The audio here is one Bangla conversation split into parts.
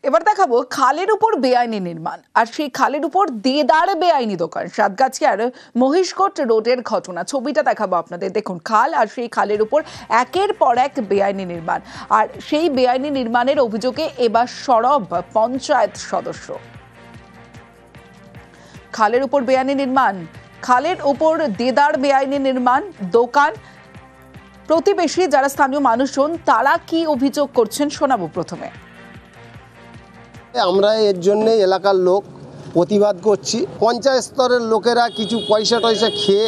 এবার দেখাবো খালের উপর বেআইনি নির্মাণ, আর সেই খালের উপর দেদার বেআইনি দোকান। সাতগাছিয়ার মহিষকোট রোডের ঘটনা, ছবিটা দেখাবো আপনাদের। দেখুন, খাল আর সেই খালের উপর একের পর এক বেআইনি নির্মাণ, আর সেই বেআইনি নির্মাণের অভিযোগে এবার সরব পঞ্চায়েত সদস্য। খালের উপর বেআইনি নির্মাণ, খালের উপর দেদার বেআইনি নির্মাণ, দোকান। প্রতিবেশী যারা স্থানীয় মানুষজন, তারা কি অভিযোগ করছেন শোনাবো প্রথমে। আমরা এর জন্য এলাকার লোক প্রতিবাদ করছি। পঞ্চায়েত স্তরের লোকেরা কিছু পয়সা টয়সা খেয়ে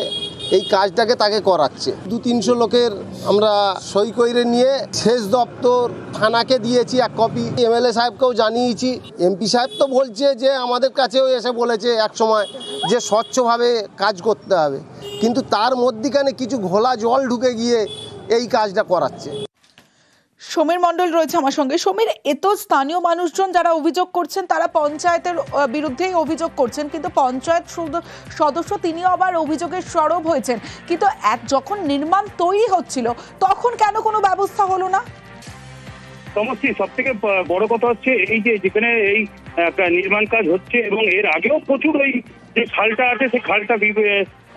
এই কাজটাকে তাকে করাচ্ছে। 200-300 লোকের আমরা সই করে নিয়ে সেচ দপ্তর থানাকে দিয়েছি এক কপি, এমএলএ সাহেবকেও জানিয়েছি। এমপি সাহেব তো বলছে যে আমাদের কাছেও এসে বলেছে এক সময় যে স্বচ্ছভাবে কাজ করতে হবে, কিন্তু তার মধ্যিখানে কিছু ঘোলা জল ঢুকে গিয়ে এই কাজটা করাচ্ছে। সমীর মণ্ডল রয়েছে আমার সঙ্গে। সমীর, এত স্থানীয় মানুষজন যারা অভিযোগ করছেন, তারা পঞ্চায়েতের বিরুদ্ধেই অভিযোগ করছেন, কিন্তু পঞ্চায়েত সদস্য তিনিও আবার অভিযোগের সরব হয়েছেন। কিন্তু যখন নির্মাণ তৈরি হচ্ছিল তখন কেন কোনো ব্যবস্থা হলো না? সমস্যা সব থেকে বড় কথা হচ্ছে এই যে যেখানে এই নির্মাণ কাজ হচ্ছে, এবং এর আগেও প্রচুর ওই যে খালটা আছে, সেই খালটা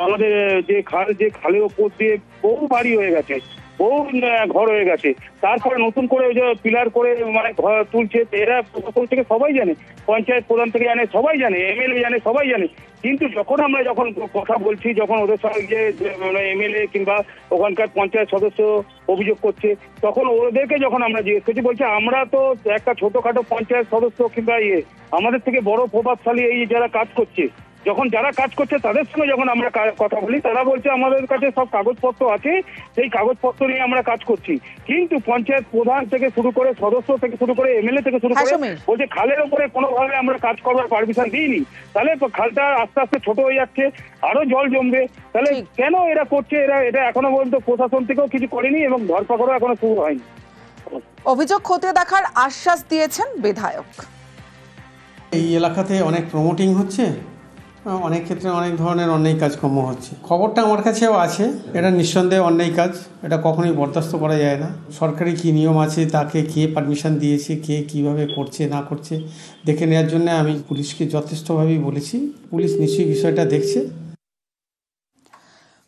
আমাদের যে খালের ওপর দিয়ে বহু বাড়ি হয়ে গেছে, বহু ঘর হয়ে গেছে। তারপরে নতুন করে ওই যে পিলার করে মানে ঘর তুলছে। এরা প্রশাসন থেকে সবাই জানে, পঞ্চায়েত প্রধান থেকে জানে, সবাই জানে, এমএলএ জানে, সবাই জানে। কিন্তু আমরা যখন কথা বলছি, যখন ওদের সঙ্গে এমএলএ কিংবা ওখানকার পঞ্চায়েত সদস্য অভিযোগ করছে, তখন ওদেরকে যখন আমরা জিজ্ঞেস করছি, বলছে আমরা তো একটা ছোটখাটো পঞ্চায়েত সদস্য কিংবা আমাদের থেকে বড় প্রভাবশালী এই যারা কাজ করছে, যারা কাজ করছে তাদের সঙ্গে যখন আমরা কথা বলি, তারা বলছে আমাদের কাছে সব কাগজপত্র আছে, সেই কাগজপত্র নিয়ে আমরা কাজ করছি। কিন্তু পঞ্চায়েত প্রধান থেকে শুরু করে, সদস্য থেকে শুরু করে, এমএলএ থেকে শুরু করে বলছে খালের উপরে কোনোভাবে আমরা কাজ করবার পারমিশন দিইনি। তাহলে খালটা আস্তে আস্তে ছোট হয়ে যাচ্ছে, আরো জল জমবে। তাহলে কেন এরা করছে? এটা এখনো পর্যন্ত প্রশাসন থেকেও কিছু করেনি এবং ধরপাকড়ও এখনো শুরু হয়নি। অভিযোগ খতিয়ে দেখার আশ্বাস দিয়েছেন বিধায়ক। এই এলাকাতে অনেক প্রমোটিং হচ্ছে, অনেক ক্ষেত্রে অনেক ধরনের অন্যায় কাজকর্ম হচ্ছে। খবরটা আমার কাছেও আছে। এটা নিঃসন্দেহে অন্যায় কাজ, এটা কখনোই বরদাস্ত করা যায় না। সরকারি কী নিয়ম আছে, তাকে কে পারমিশন দিয়েছে, কে কীভাবে করছে না করছে দেখে নেওয়ার জন্য আমি পুলিশকে যথেষ্টভাবেই বলেছি। পুলিশ নিশ্চয়ই বিষয়টা দেখছে।